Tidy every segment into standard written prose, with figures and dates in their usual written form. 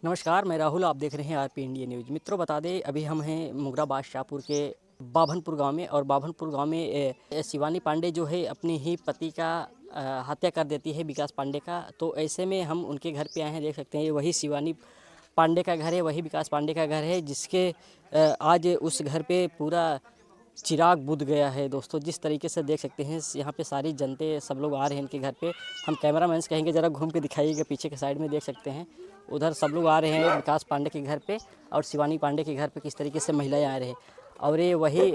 नमस्कार, मैं राहुल। आप देख रहे हैं आरपी इंडिया न्यूज़। मित्रों, बता दें अभी हम हैं मुगराबाद शाहपुर के बाभनपुर गांव में। और बाभनपुर गांव में शिवानी पांडे जो है अपने ही पति का हत्या कर देती है, विकास पांडे का। तो ऐसे में हम उनके घर पे आए हैं। देख सकते हैं ये वही शिवानी पांडे का घर है, वही विकास पांडे का घर है, जिसके आज उस घर पे पूरा चिराग बुझ गया है। दोस्तों, जिस तरीके से देख सकते हैं यहाँ पे सारी जनते सब लोग आ रहे हैं इनके घर पे। हम कैमरामैन से कहेंगे ज़रा घूम के दिखाइएगा, पीछे के साइड में देख सकते हैं उधर सब लोग आ रहे हैं विकास पांडे के घर पे। और शिवानी पांडे के घर पे किस तरीके से महिलाएं आ रहे हैं। और ये वही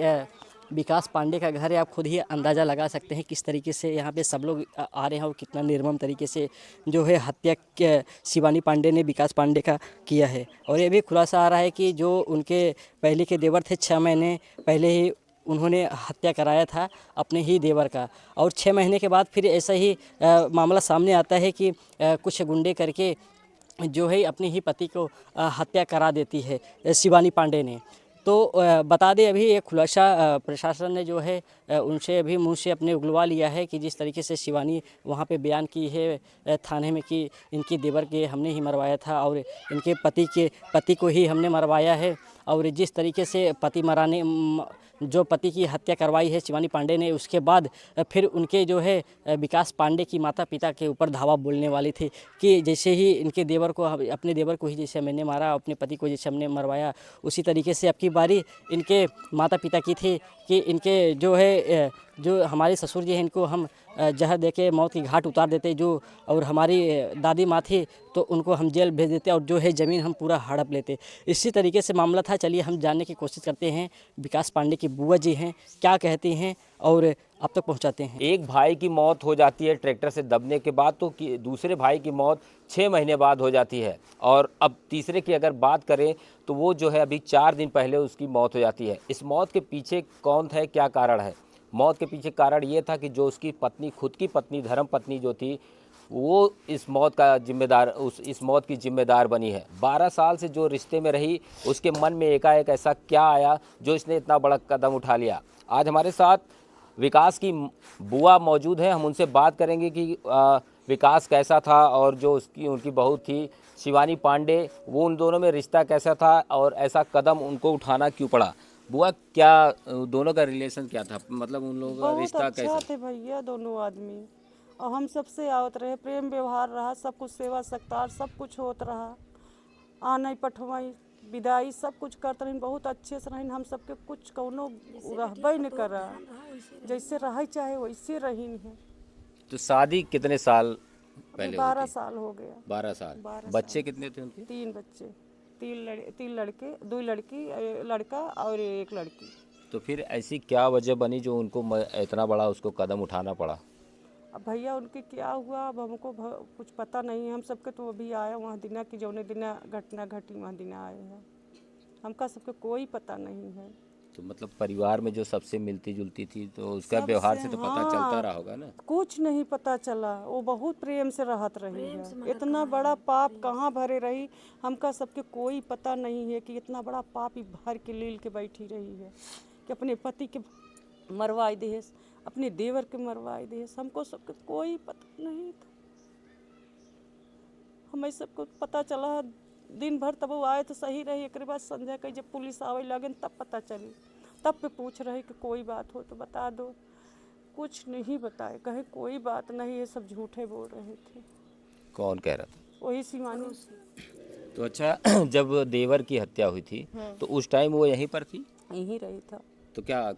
विकास पांडे का घर है। आप खुद ही अंदाज़ा लगा सकते हैं किस तरीके से यहाँ पे सब लोग आ रहे हैं और कितना निर्मम तरीके से जो है हत्या शिवानी पांडे ने विकास पांडे का किया है। और ये भी खुलासा आ रहा है कि जो उनके पहले के देवर थे, 6 महीने पहले ही उन्होंने हत्या कराया था अपने ही देवर का। और 6 महीने के बाद फिर ऐसा ही मामला सामने आता है कि कुछ गुंडे करके जो है अपने ही पति को हत्या करा देती है शिवानी पांडे ने। तो बता दें अभी एक खुलासा प्रशासन ने जो है उनसे अभी मुंह से अपने उगलवा लिया है कि जिस तरीके से शिवानी वहां पे बयान की है थाने में कि इनके देवर के हमने ही मरवाया था और इनके पति को ही हमने मरवाया है। और जिस तरीके से जो पति की हत्या करवाई है शिवानी पांडे ने, उसके बाद फिर उनके जो है विकास पांडे की माता पिता के ऊपर धावा बोलने वाली थी कि जैसे ही इनके देवर को अपने देवर को ही जैसे मैंने मारा, अपने पति को जैसे हमने मरवाया, उसी तरीके से अब की बारी इनके माता पिता की थी कि इनके जो है जो हमारे ससुर जी हैं इनको हम जहर देके मौत की घाट उतार देते जो। और हमारी दादी माँ थी तो उनको हम जेल भेज देते और जो है ज़मीन हम पूरा हड़प लेते। इसी तरीके से मामला था। चलिए हम जानने की कोशिश करते हैं, विकास पांडे की बुआ जी हैं क्या कहती हैं और अब तक पहुंचाते हैं। एक भाई की मौत हो जाती है ट्रैक्टर से दबने के बाद, तो दूसरे भाई की मौत 6 महीने बाद हो जाती है। और अब तीसरे की अगर बात करें तो वो जो है अभी 4 दिन पहले उसकी मौत हो जाती है। इस मौत के पीछे कौन है, क्या कारण है? मौत के पीछे कारण ये था कि जो उसकी पत्नी, खुद की पत्नी, धर्म पत्नी जो थी, वो इस मौत की जिम्मेदार बनी है। 12 साल से जो रिश्ते में रही, उसके मन में एकाएक ऐसा क्या आया जो इसने इतना बड़ा कदम उठा लिया। आज हमारे साथ विकास की बुआ मौजूद है। हम उनसे बात करेंगे कि विकास कैसा था और जो उनकी बहू थी शिवानी पांडे, वो उन दोनों में रिश्ता कैसा था और ऐसा कदम उनको उठाना क्यों पड़ा। बुआ, क्या दोनों का रिलेशन क्या था, मतलब उन लोगों का बहुत रिश्ता अच्छा कैसा? थे भैया दोनों आदमी। और हम सबसे आवत रहे, प्रेम व्यवहार रहा, सब कुछ सेवा सत्कार सब कुछ होत रहा। आनई पठवाई विदाई सब कुछ करते रही, बहुत अच्छे से रही। हम सबके कुछ कौनो रहबे नहीं कर रहा, जैसे रहे चाहे वैसे रही है। तो शादी कितने साल अभी पहले 12 होती? साल हो गया। 12 साल। 12 बच्चे साल। कितने थे उनके? 3 बच्चे, 3 लड़के, 2 लड़की, लड़का और 1 लड़की। तो फिर ऐसी क्या वजह बनी जो उनको इतना बड़ा उसको कदम उठाना पड़ा? अब भैया उनके क्या हुआ अब हमको कुछ पता नहीं है। हम सबके तो अभी आए वहाँ दिना की जौने दिना घटना घटी वहाँ दिना आए हैं। हमका सबके कोई पता नहीं है। तो मतलब परिवार में जो सबसे मिलती जुलती थी तो उसका सबसे व्यवहार से तो पता चलता हाँ, रहा होगा ना। कुछ नहीं पता चला। वो बहुत प्रेम से रहत रही है। इतना बड़ा पाप कहाँ भरे रही, हमका सबके कोई पता नहीं है कि इतना बड़ा पाप ही भर के लील के बैठी रही है कि अपने पति के मरवाई देस, अपने देवर के मरवाई देस। हमको सबके कोई पता नहीं था। हमें सबको पता चला दिन भर, तब वो आए तो सही रही। एक बाद संध्या कही जब पुलिस आवे लगे तब पता चली, तब पे पूछ रहे कि कोई बात हो तो बता दो। कुछ नहीं बताए, कहे कोई बात नहीं, ये सब झूठे बोल रहे थे। कौन कह रहा था? वही शिवानी। तो अच्छा, जब देवर की हत्या हुई थी तो उस टाइम वो यहीं पर थी? यही रही था। तो क्या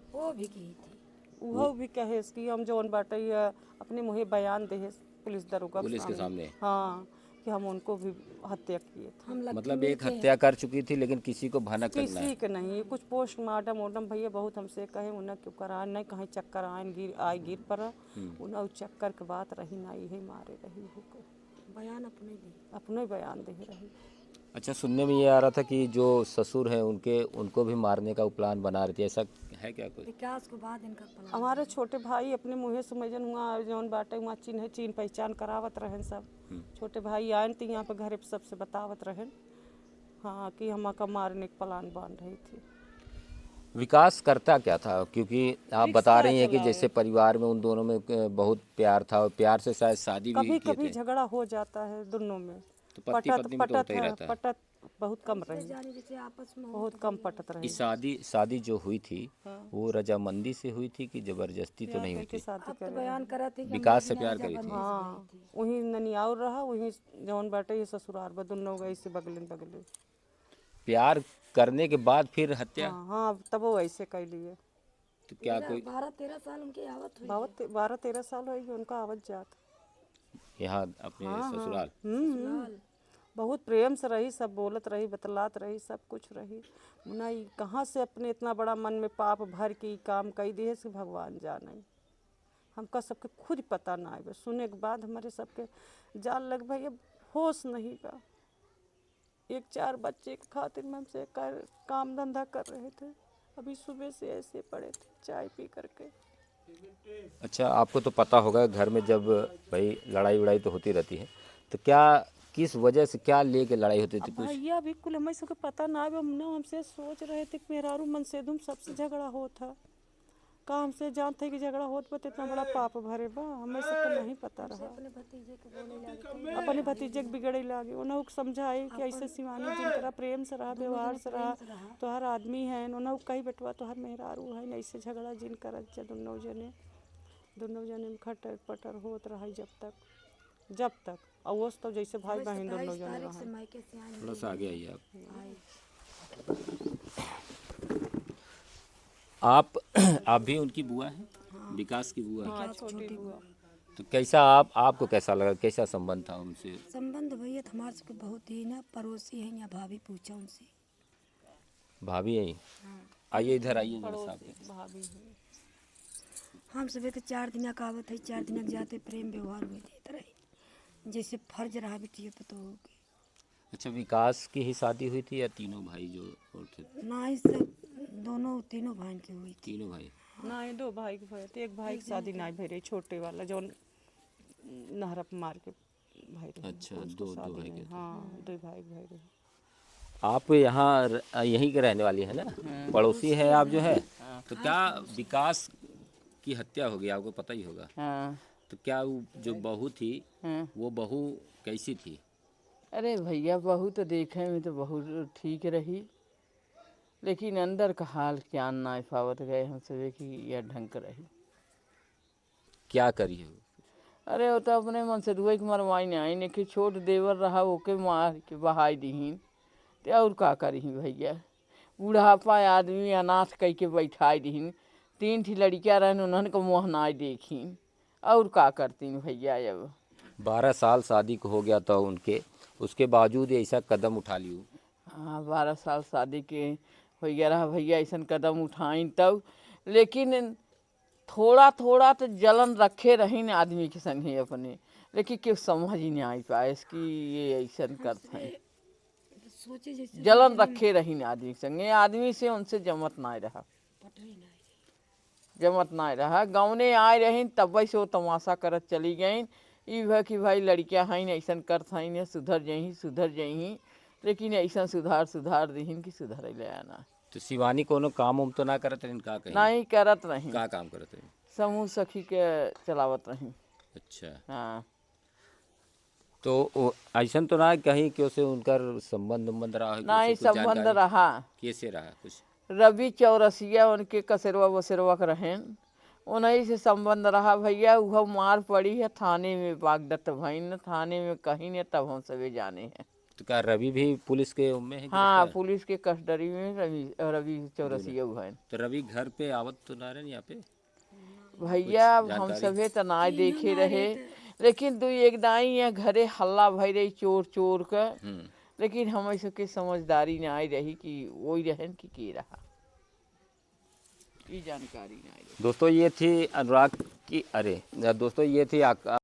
वो भी कहे कि हम जौन बाटे अपने मुँहे बयान दे पुलिस दरोगा पुलिस के सामने? हाँ, कि हम उनको भी हत्या किए थे। मतलब एक हत्या कर चुकी थी लेकिन किसी को भनक तक किसी नहीं? के नहीं। कुछ पोस्टमार्टम वोटम भैया बहुत हमसे कहे उन्हें क्यों कराए, नहीं कहीं चक्कर आए गिर पर उन्हें चक्कर के बात रही ना, यही मारे रही हो बयान अपने बयान दे रही। अच्छा, सुनने में ये आ रहा था कि जो ससुर हैं उनको भी मारने का प्लान बना रही थी, ऐसा है क्या कुछ? विकास के बाद इनका प्लान। हमारे छोटे भाई अपने मुँहे समझन हुआ जौन बाटे वहाँ चिन्ह पहचान करावत रहन सब। छोटे भाई आए तो यहाँ पे घरे पे सबसे बतावत रहन हाँ कि हम का मारने का प्लान बन रही थी। विकास करता क्या था, क्योंकि आप बता रही हैं कि जैसे परिवार में उन दोनों में बहुत प्यार था और प्यार से शायद शादी भी कभी किए कभी थे। झगड़ा हो जाता है दोनों में, तो पति पत्नी में तो होता ही रहता है। पटत बहुत कम रही, बहुत कम पटत रही। ये शादी जो हुई थी वो रजामंदी से हुई थी कि जबरदस्ती तो नहीं हुई के थी? शादी करे विकास से प्यार करी थी? हाँ, वही ननियाउर रहा, वही जौन बाटे ये ससुराल बा, दोनों गए से बगले बगले। प्यार करने के बाद फिर हत्या? हाँ, तब वो ऐसे कर लिए। तो क्या कोई 12-13 साल उनकी आवत हुई। 12-13 साल होगी उनका आवत जात। यहाँ अपने ससुराल? बहुत प्रेम से रही, सब बोलत रही, बतलात रही, सब कुछ रही। नहीं कहाँ से अपने इतना बड़ा मन में पाप भर के ई काम कई दिए से भगवान जाने। हमका सबके खुद पता ना है, सुने के बाद हमारे सबके जान लग भाई अब होश नहीं बा। 1-4 बच्चे के खातिर में हमसे काम धंधा कर रहे थे, अभी सुबह से ऐसे पड़े थे चाय पी करके। अच्छा, आपको तो पता होगा घर में जब भाई लड़ाई वड़ाई तो होती रहती है, तो क्या किस वजह से क्या लेके लड़ाई होती थी कुछ? भैया बिल्कुल हमें सबके पता ना है, हमसे सोच रहे थे कि मेहरारू मन से तुम सबसे झगड़ा होता का, हमसे जानते कि झगड़ा होत बा, इतना बड़ा पाप भरे बा, हमें सबको नहीं पता रहा। अपने भतीजे के बिगड़े लागे, उन्हें समझाए कि ऐसे शिवानी जिनकरा प्रेम से रहा, व्यवहार से रहा, तोहर आदमी है, उन्हें कही बेटवा तोहर मेहरारू है, ऐसे झगड़ा जिन करत दोनों जने में खटर पटर होत रहा जब तक और वो तो जैसे भाई बहन दोनों जने रहा। थोड़ा सा आगे आइए आप भी उनकी बुआ हैं? विकास की बुआ है? छोटी बुआ। तो कैसा आपको कैसा लगा, कैसा संबंध था उनसे? संबंध भैया हमारे से बहुत ही ना पड़ोसी है, या भाभी पूछा उनसे। भाभी यही? आइए इधर आइए जरा साहब। भाभी है। हम सब तो 4 दिन का आवत है, 4 दिन जाते प्रेम व्यवहार हुए देते रहे, जैसे फर्ज रहा बेटी पतो होगी। अच्छा, विकास की ही शादी हुई थी या तीनों भाई जो और थे? ना ही सब तीनों भाई की हुई थी। तीनों भाई? ना ये 2 भाई के भय थे, एक भाई की शादी ना भई रही, छोटे वाला जो नहरप मार के भाई रहे। अच्छा, दो भाई के? हाँ, 2 भाई के भाई रहे। आप यहाँ यहीं के रहने वाली है ना? पड़ोसी है आप जो है? तो क्या विकास की हत्या हो गई, आपको पता ही होगा। हाँ। तो क्या वो जो बहू थी वो बहू कैसी थी? अरे भैया बहू तो देखे में तो बहुत ठीक रही, लेकिन अंदर का हाल क्या ना पावत गए हम सब कि यह ढंग का रही। क्या करी है वो? अरे वो तो अपने मन से रुई के मरवाई नहीं, ने कि छोट देवर रहा ओके मार के बहाई दीहीन, तो और का करी भैया। बुढ़ापा आदमी अनाथ कह के बैठाई दीहीन, 3 ठी लड़कियाँ रहन उन्हन को मुँह ना देखीन, और का करती भैया। अब 12 साल शादी को हो गया था उनके, उसके बावजूद ऐसा कदम उठा लियो। हाँ, 12 साल शादी के हो गया रहा भैया, ऐसा कदम उठाइन तब, लेकिन थोड़ा थोड़ा तो जलन रखे रही न आदमी के संगे अपने, लेकिन क्यों समझ ही नहीं आई पाए कि ये ऐसा करते हैं। जलन रखे रही न आदमी के संगे, आदमी से उनसे जमत ना रहा। गाँव ने आए रही तब से वो तमाशा करत चली गई, ये कि भाई लड़कियाँ हैं ऐसा करत हैं, सुधर जही, लेकिन ऐसा सुधार दीहिन कि सुधर ले आना। तो शिवानी कोनो काम उम तो ना करत रही? का कहीं नहीं करत रही, का काम करत रही? समूह सखी के चलावत रही। अच्छा। हाँ। तो ऐसा तो ना कहीं कि उसे उनका संबंध रहा है? नहीं संबंध रहा। कैसे रहा कुछ? रवि चौरसिया उनके कसेरवा बसेरवा के रहें, उन्हीं से संबंध रहा भैया। वह मार पड़ी है थाने में, बागदत्त भईन थाने में कहीं ने, तब हम सभी जाने हैं। तो क्या रवि भी पुलिस के में है? हाँ, पुलिस के कस्टडी में रवि चौरसिया हुआ है। तो रवि घर पे आवत तो ना रहे यहाँ पे भैया? हम सभी तो ना देखे रहे, लेकिन 2-1 दाई या घरे हल्ला भई रही चोर का, लेकिन हम सबके समझदारी ना आई रही कि वही रहन कि के रहा, ये जानकारी ना आई रही। दोस्तों ये थी अनुराग की, दोस्तों ये थी